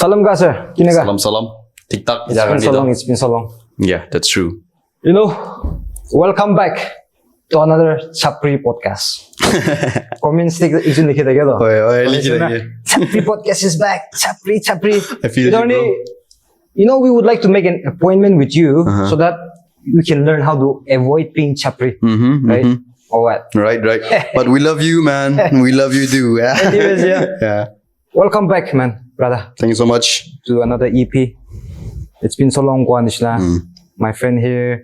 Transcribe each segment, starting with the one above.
Salam ka sir. Kinaga? Salam. Tik-tak. It's been so long. Yeah, that's true. You know, welcome back to another Chapri podcast. Comments isun likhe thake to. Chapri podcast is back. Chapri. I feel you know, we would like to make an appointment with you so that we can learn how to avoid being Chapri. Right? Or what? Right. But we love you, man. We love you too. Anyways, Yeah. Welcome back, man, brother, Thank you so much. to another EP. It's been so long, Kwanishla. My friend here,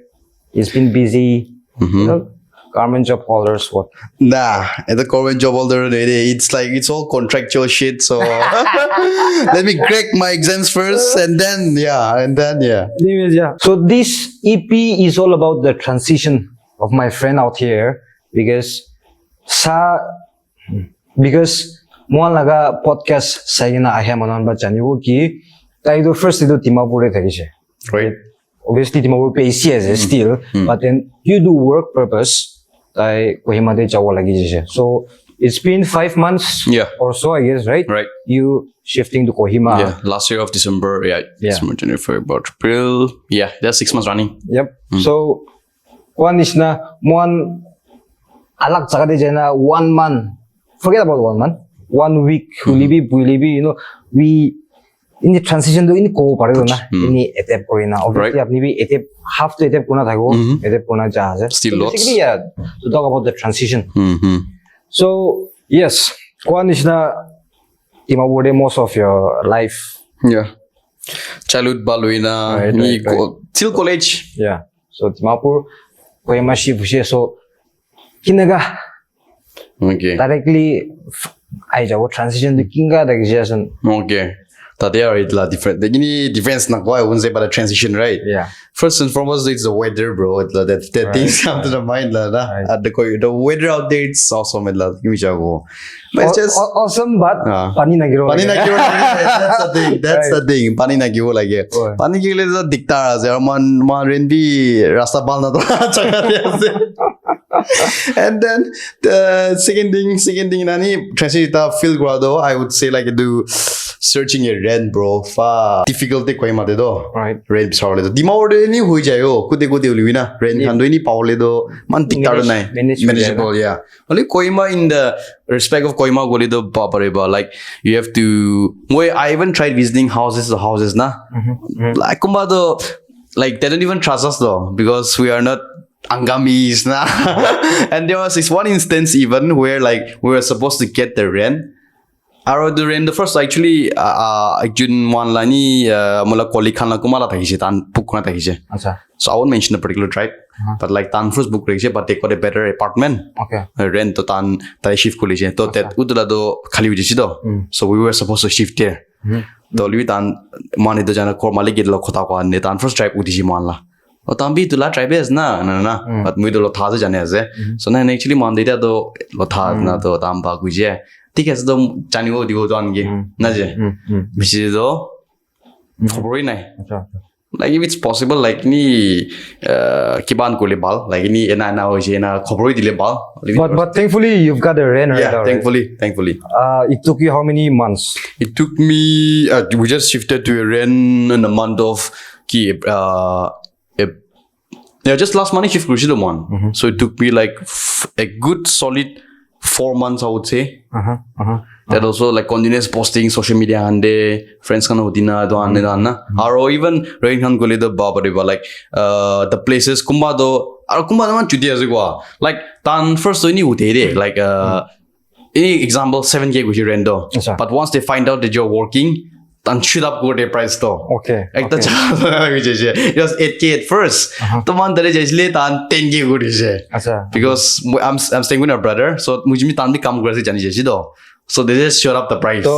he's been busy. You know, government job holders, what? Nah, at the government job holder, it's all contractual shit. So let me crack my exams first, and then yeah. Anyways, yeah. So this EP is all about the transition of my friend out here because mo laga podcast saina ahe manon ba janibo ki tai do first do Dimapur thakise. Right. Obviously Dimapur pe as still, but then you do work purpose tai Kohima de jawa lagi jise. So it's been 5 months or so, I guess, right? Right. You shifting to Kohima. Yeah. Last year of December. Yeah. December, January, February, April. Yeah. That's 6 months running. Yep. So one is na one alag jaga de jana 1 month. Forget about 1 month. 1 week hulibi, you know, we in the transition to in ko pare na in etep korina. Obviously apni bi etep half to etep kona thago etep kona jaha. Still lots. Basically, yeah, to talk about the transition. So yes, one is na Dimapur most of your life. Yeah. Childhood baluina. Till college. Yeah. So Dimapur Kohima shift so kinaga Okay. directly I jago transition to kinga the Okay. That they are different. The difference na I wouldn't say about the transition, right? Yeah. First and foremost, it's the weather, bro. That things come to the mind, At the weather out there, it's awesome. But it's just awesome, but pani nagiro. That's the thing. Pani nagiro like it. Pani nagiro is a dictator. Man rendi rasta balna to. And then the second thing, nani transition feel grado. I would say like do searching a rent, bro. Difficult Kohima de do. Right. Rent sorry. Dimapur ni hui jayo. Kude ulivina. Rent hando ni paule do. Man dictator nai. Manageable, yeah. Only Kohima in the respect of Kohima goli do papareba. Like you have to. I even tried visiting houses na. Like kumba do. Like they don't even trust us though because we are not Angamis na. And there was this one instance even where like we were supposed to get the rent. The first actually June one lani mula colleague khan la kumala thakise tan book na thakise. So I won't mention the particular tribe, but like tan first book rakise but they got a better apartment. Okay. Rent to tan tai shift kolise. To that udla do khali ujisi do. So we were supposed to shift there. To liwi tan mani do jana kor malik gidlo khota ko ne tan first tribe udisi manla. O tambi tula tribe is na but we do lo tha jane ase. So na actually man dita do lo tha na to tamba guje. ठीक है तो जानी वो दिवो जान गे ना जे बिची तो खबर ही नहीं like if it's possible like ni kiban ko le bal like ni ena ho je na khobor dile bal but thankfully you've got the rent right. Yeah, thankfully it took you how many months? It took me we just shifted to a rent in a month of just last month shift krushi the one so it took me like a good solid 4 months I would say. That also like continuous posting social media and friends kan hodina do anne na or even rain kan gole the baba like the places kumba do man chudi aswa like tan first ni utere like any example 7k go rendo but once they find out that you're working tan shoot up go the price to okay like the just 8k at first the one that is le tan 10k go because I'm staying with my brother so mujhe tan bhi kam kar se jani jesi do so they just shut up the price so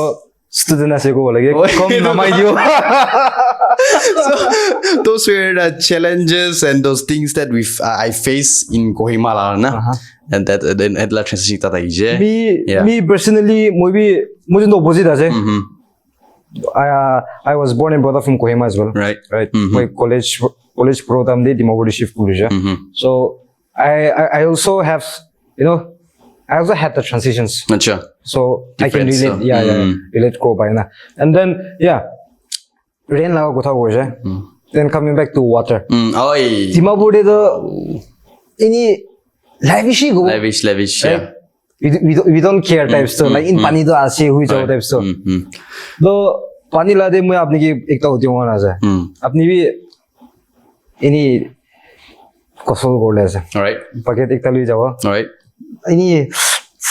student ase ko lage kom namai dio so those were the challenges and those things that I face in Kohima na and that then at la transition ta me personally mujhe no opposite ase I was born and brought up from Kohima as well. Right. My college program de Dimapur shift kulisha. So I also have I also had the transitions. Achha. So Different, I can relate. Relate ko by na. And then rain laga kotha koise. Then coming back to water. Oi. Dimapur de to any lavish go. Lavish, Right? We don't care types to like in pani to ase hui jao types to. तो पानी ला दे मैं आपने की एक तो होती हूँ ना सर अपनी भी इन्हीं कसौल कर ले सर Alright. पैकेट एक तलवी जाओ Alright. इन्हीं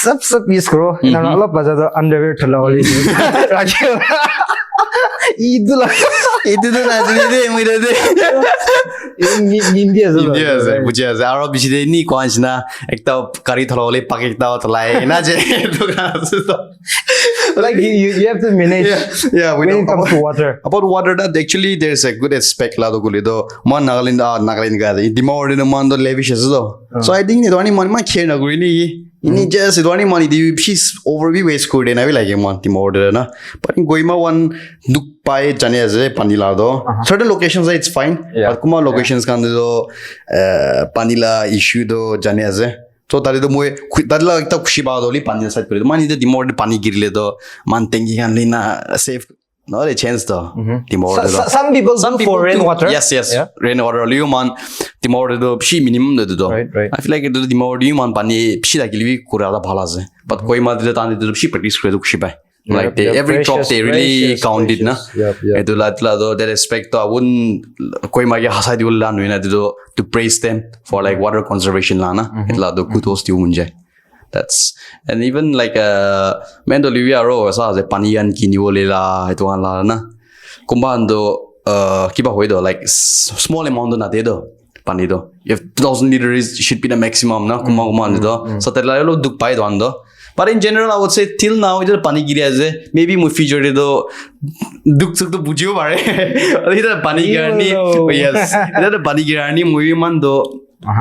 सब यूज करो इन्हें अलग बजा तो अंडरवेयर ठल्ला वाली राखियो Itu tu nak jadi deh, muda deh. India se, buja se. Aro bisi deh ni kau ansna, ekta kari thalo le pakai ekta thalai, na je tu kan tu. Like you have to manage when it comes to water. About water, that actually there's a good aspect lah tu guli do. Man Nagaland ka de. Dimapur de man do lavish as do. So I think itu ani man care na guli ni. Ini just itu ani man itu she's overly waste code na भी like man Dimapur de na. But in Kohima one duk pai jane as panila do. Certain locations it's fine. But kuma locations kan do panila issue do jane as. So tadi tu mui tadi lah kita kushi bawa doli pani side kiri. Man itu Dimapur de pani giri le do man tinggi kan lina safe. No ada chance do. Dimapur de do. Some people go for rainwater. Yes. Rainwater liu man Dimapur de do psi minimum de do. Right. I feel like itu Dimapur de man pani psi dah kiri kura ada bhala se. But Kohima de tadi tu psi practice kiri tu kushi bai. Like they, every drop they really count it na. Itu lah do that aspect to awun Kohima ke hasai diul lah nuina to praise them for like water conservation lah na. Itu lah do kudos diu munjai. That's and even like men do liwi aro sa se panian kini wole la itu lah na. Kumban do kiba hoi do like small amount do na de do pani do. If 2,000 liters should be the maximum na kumban do. So that lah lo duk pai do ando. But in general, I would say till now, इधर पानी गिरा है maybe मुझे future दे तो दुख सुख तो बुझियो बारे इधर पानी गिरानी yes इधर पानी गिरानी मुझे मन दो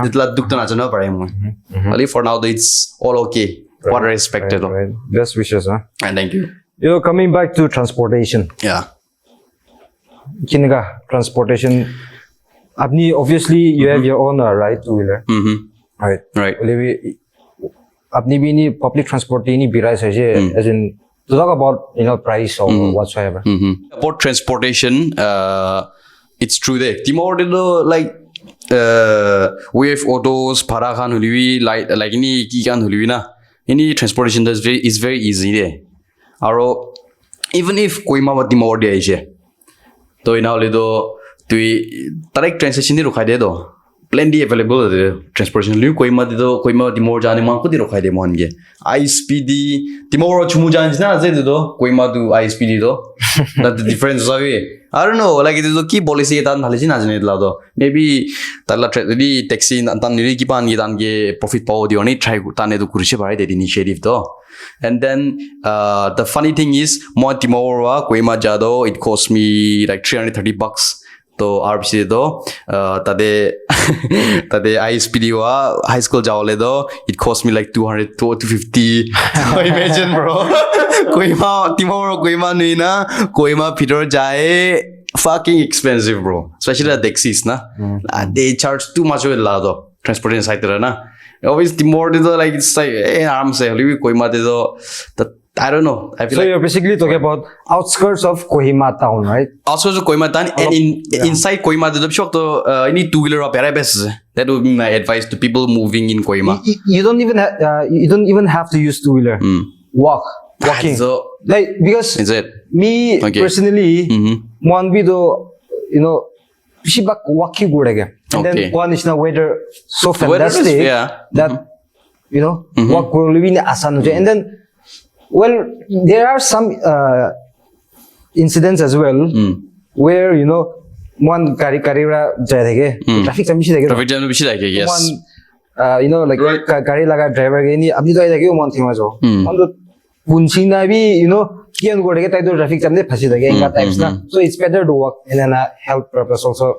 इतना दुख तो ना चलना पड़े मुझे only for now it's all okay water respected right. Best wishes huh? And thank you. You know, coming back to transportation किनका transportation अपनी obviously you have your own right two-wheeler right अपनी भी नहीं public transport नहीं बिराय सजे as in to talk about price or whatsoever. About transportation, it's true there. Dimapur de like we have autos, para kan huliwi like ini ki kan huliwi na. Ini transportation is very easy there. Aro even if Kohima wa Dimapur de aise, to ina le do tu direct train station ni rukai de do. Plenty available the transportation liu Kohima Dimapur जाने मान को दिरो खाई दे मान के ISPD Dimapur चुमु जाने ना जे दो Kohima to ISPD दो that the difference है I don't know like itu ki policy tan hale ji na jane la do maybe tala di taxi tan ni ki pan ki tan ke profit paw di oni try tan ne do kurishe bai the initiative do and then the funny thing is mo Dimapur wa Kohima jado it cost me like $330 तो RBC दो तदे ISPD वा high school जाओले दो it cost me like 200 to 250 imagine bro Kohima नहीं ना Kohima Peter जाए fucking expensive bro especially the taxis ना they charge too much with la दो transportation side तरह ना obviously Dimapur दे दो like it's like आराम से हली Kohima दे दो I don't know. I feel so you're basically talking about outskirts of Kohima town, right? Outskirts of Kohima town, and inside Kohima, the shop to any two-wheeler or best. That would be my advice to people moving in Kohima. You don't even have to use two-wheeler. Walking. So, like because is it me personally, one video, she back walking good again, and then one is now weather so fantastic that walk will be asan and then. Well, there are some incidents as well where one kari ra jai thake traffic jam bishi thake yes one like gari laga driver ge ni apni to ai thake one thima jo on to punchi na bi kian gore ke tai to traffic jam ne phasi thake enka types na so it's better to walk and then health purpose also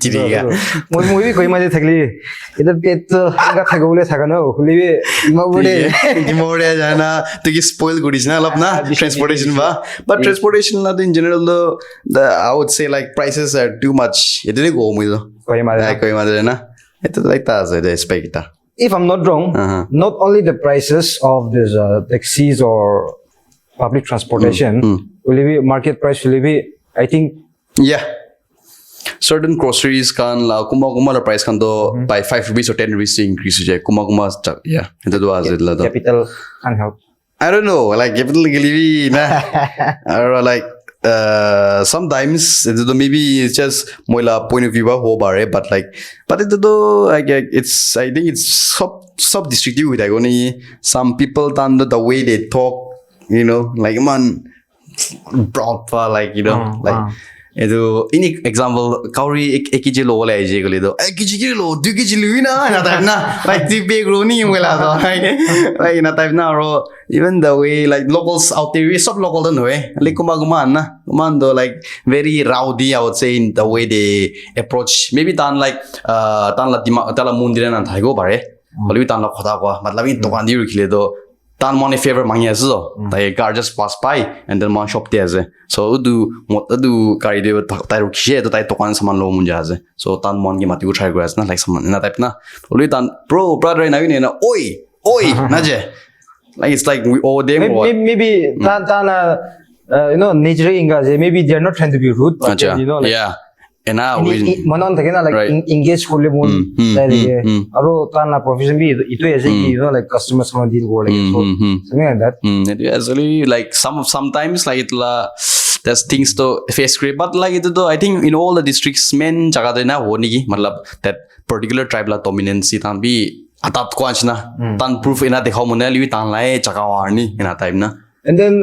Tiriga. Moi भी Kohima जे थकली इधर पेट तो इनका थकौले थकना हो खुली भी Dimapur जाना तो ये spoil goodies ना लब ना transportation बा but transportation ना in general the I would say like prices are too much itu ni go मुझे Kohima दे ना itu like that the aspect ta. If I'm not wrong, not only the prices of these taxis or public transportation will be market price will be I think Yeah. Certain groceries can la kuma la price can do by 5 rupees or 10 rupees increase je kuma yeah into do as it la capital can help. I don't know like capital gilivi na I don't know like sometimes maybe it's just moila point of view ho bare but it do like it's I think it's sub district with like only some people done the way they talk, you know, like man broad for like, you know, like itu ini example kauri ekiji lo la je ko le do ekiji lo 2 kg lu na type na like the big roni wala do like na type na ro even the way like locals out there we sub local don't way like kuma na man do like very rowdy I would say in the way they approach maybe tan like tan la mundir na thai go bare oli tan la khota ko matlab in dukan di khile do tan money favor mangya so the car just pass by and then man shop there so do kari de tai ru khie to tai dukan saman lo munja so tan mon gi mati u try grass na like saman na type na oli tan bro brother na na oi na je like it's like we owe them maybe tan you know nature inga maybe they're not trying to be rude but you know like yeah and now we manon thake na like engage korle mon like aro tan na profession bi itu ase ki you know like customers ko deal go like so something like that actually like sometimes like it la there's things to face create but like it though I think in all the districts main jaga de na ho ni ki matlab that particular tribe la dominancy tan bi atat ko achna tan proof ina dekhau monali tan lai jaga warni ina time na. And then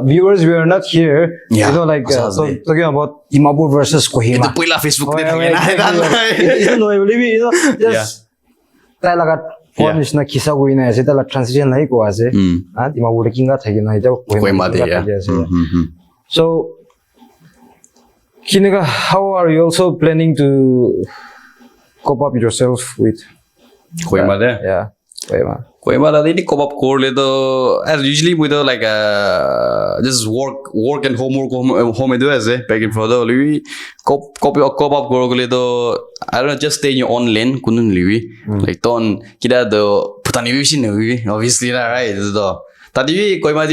viewers, we are not here. You know, like talking about Dimapur versus Kohima. Itu pula Facebook ni thake na. Itu no, you know, just tai laga phone is na kisa goi na ase, tai la transition nahi ko ase. Dimapur kinga thake na ita Kohima de ya. So, Kinega, how are you also planning to cope up yourself with Kohima de? Yeah, Kohima. Kohima da ni cope up korle to as usually with like just work and home do as back in further lui cope up korle to I don't know just stay in your own lane kunun lui like ton kida do putani vision lui obviously right do tadivi Kohima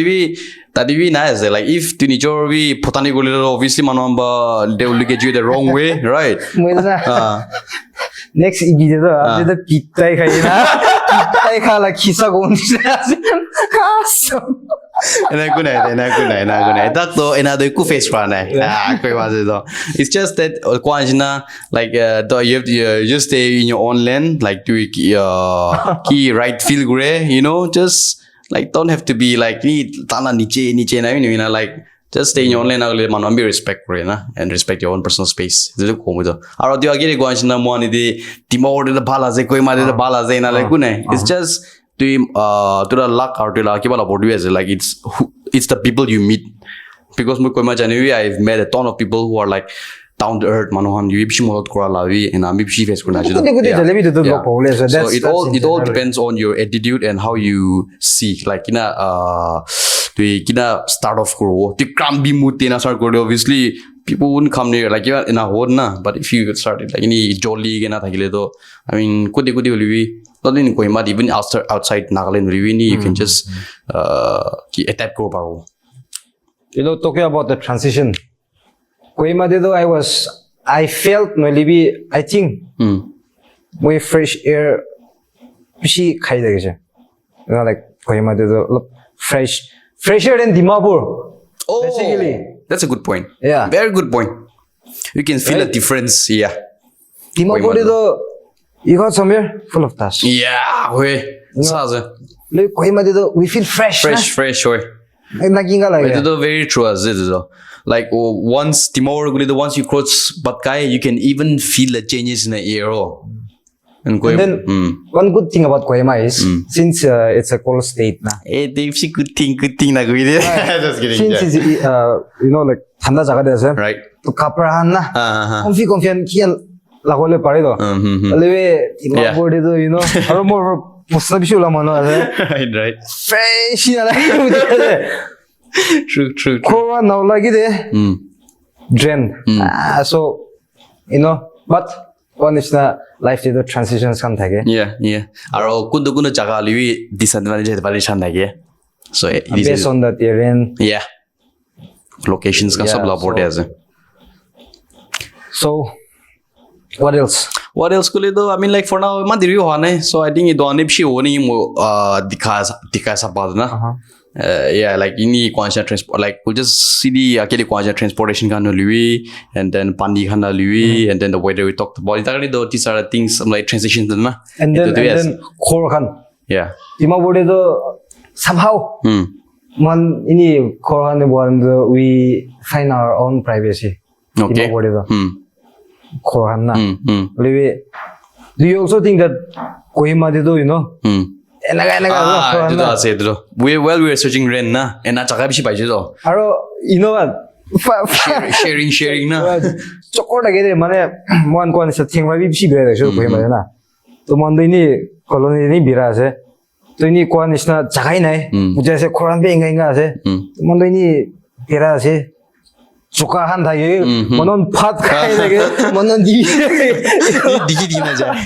tadivi na as like if to nijor vi putani korle to obviously manamba they will look at you the wrong way right next video do the pitai khai na pitai khala khisa gon kasam na kunai tak to another ku face pa na Kohima do it's just that kwanjina like you have to just stay in your own lane like to key right feel gray you know just like don't have to be like ni tana niche na you know like just stay in your own lane and be respect na and respect your own personal space this is cool do aro dio agire kwanjina mo ni de Dimapur de bhala je Kohima de bhala je na like kunai it's just to the luck or to la kibala bodu as like it's the people you meet because mo Kohima January I've met a ton of people who are like down to earth manohan you bishi modot kora lawi and ami bishi face korna so it all depends on your attitude and how you see like kina start off koro to come be mutina start koro obviously people wouldn't come near like in a horde na but if you start like any jolly gena thakile to I mean kudi olivi not in Kohima even outside Nagaland you can just attack ko paro. You know, talking about the transition Kohima de do I felt maybe I think way fresh air bishi khai dege je you know like Kohima de do fresher than Dimapur. Oh, basically that's a good point. Yeah, very good point. You can feel a difference. Yeah, Dimapur de do you got somewhere full of dust. Yeah, we. Like Kohima de do we feel fresh. Fresh. We. Like very true as it is. Like once Dimapur, once you cross Batkai, you can even feel the changes in the air. And then one good thing about Kohima is since it's a cold state na. Good thing na just kidding. Since it's you know like thanda jaga de ase. Right. To kaprahan na. Comfy and kian lagole pare do. Alwe Dimapur de do you know aro more musna bishi ula mano ase. Right. Fresh na. True. Kowa now lagi de. Drain. So you know but one is na life to the transitions kan thake. Yeah. Aro kundo jaga liwi disadvantage advantage thake. So based on the terrain. Yeah. Locations ka sab la board ase. So, what else? What else could do? I mean, like for now, man, review hane. So I think it don't if she only dikha sa bad na. Yeah, like ini quantity transport, like we just see the akili quantity transportation kind of lui, and then pandi kind of lui, and then the weather we talked about. These are the things like transitions na. And then core khan. Yeah. Dimapur do somehow man ini core khan one we find our own privacy. Okay. Dimapur do core khan na. Do you also think that Kohima do you know? We were searching rent na, and na chaka bishi paise do. Aro you know what? Sharing na. Chokor lagi deh mana mon kon sa thing rabi bishi bira so Kohima na. To mon do ini colony ini bira ase. To ini kon isna jagai nai. Mujhe se khoran be inga ase. To mon do ini bira ase. Chukahan था ये मनोन फाट खाए लगे मनोन दी Digi na jai.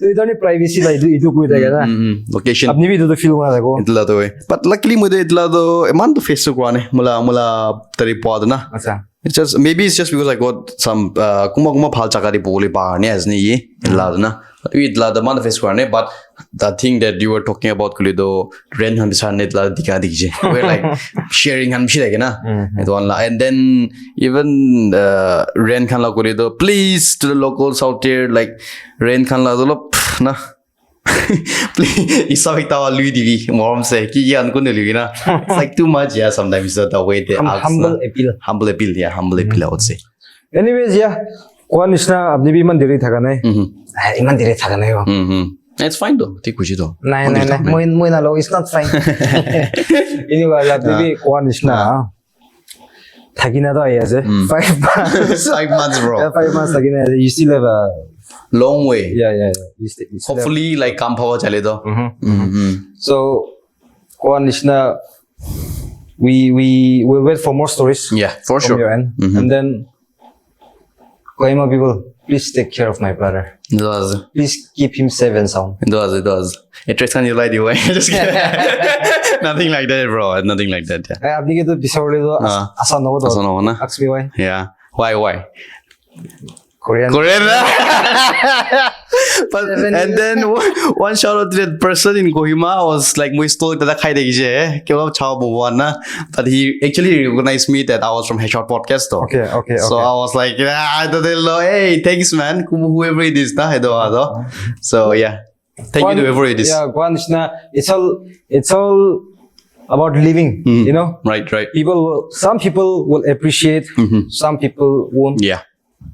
तो इधर ने privacy ला इधर कोई रहेगा ना Location. अपनी भी इधर तो फील होना था को Itla to. But luckily मुझे itla to man to face ko ane. Mula tari pod na. अच्छा It's just maybe it's just because I got some kuma phal chaka di poli pa ne as ni ye itla na. Itla the man face ko ane. But the thing that you were talking about kulido rent han bisa ne itla dikha dikje. We're like sharing han bishi lagi na. And then even rent kan la kulido please to the locals out there like rent kan la dolo na. Please, it's like that. Lui divi, moram say, ki yan ko nili na. It's like too much, yeah. Sometimes the way they ask. Humble appeal, yeah. Humble appeal, I would say. Anyways, yeah. Kwan isna abni bi mandiri thaga nai. Mandiri thaga nai ho. It's fine though. Take kuchi though. Nai. Moi na lo. It's not fine. Ini wala abni bi kwan isna. Thagina to ayase. 5 months. 5 months, bro. 5 months thagina. You still have a long way. Yeah. You still Hopefully, like kam power chale do. So, Kwan isna. We will wait for more stories. Yeah, for from sure. your end. And then, Kohima people, please take care of my brother. It was. Please keep him safe and sound. It was. It tries to lie the way. Just kidding. Nothing like that, bro. Nothing like that. Yeah. Abni ke to bisawle do asa no do. Asa no na. Ask me why. Yeah. Why? Korean. But, and then one shout out to that person in Kohima was like, "We stole that khai dekhi je, kya chao bhuwan na." But he actually recognized me that I was from Headshot Podcast though. Okay. So I was like, I don't know, hey, thanks man, whoever it is na, So yeah, thank you to whoever it is. Yeah, Kwan isna. It's all about living. You know. Right. Some people will appreciate. Some people won't. Yeah.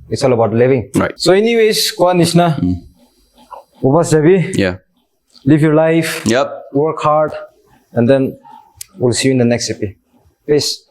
It's all about living. Right. So anyways, Kwan isna. Ubas jabi. Yeah. Live your life. Yep. Work hard. And then we'll see you in the next episode. Peace.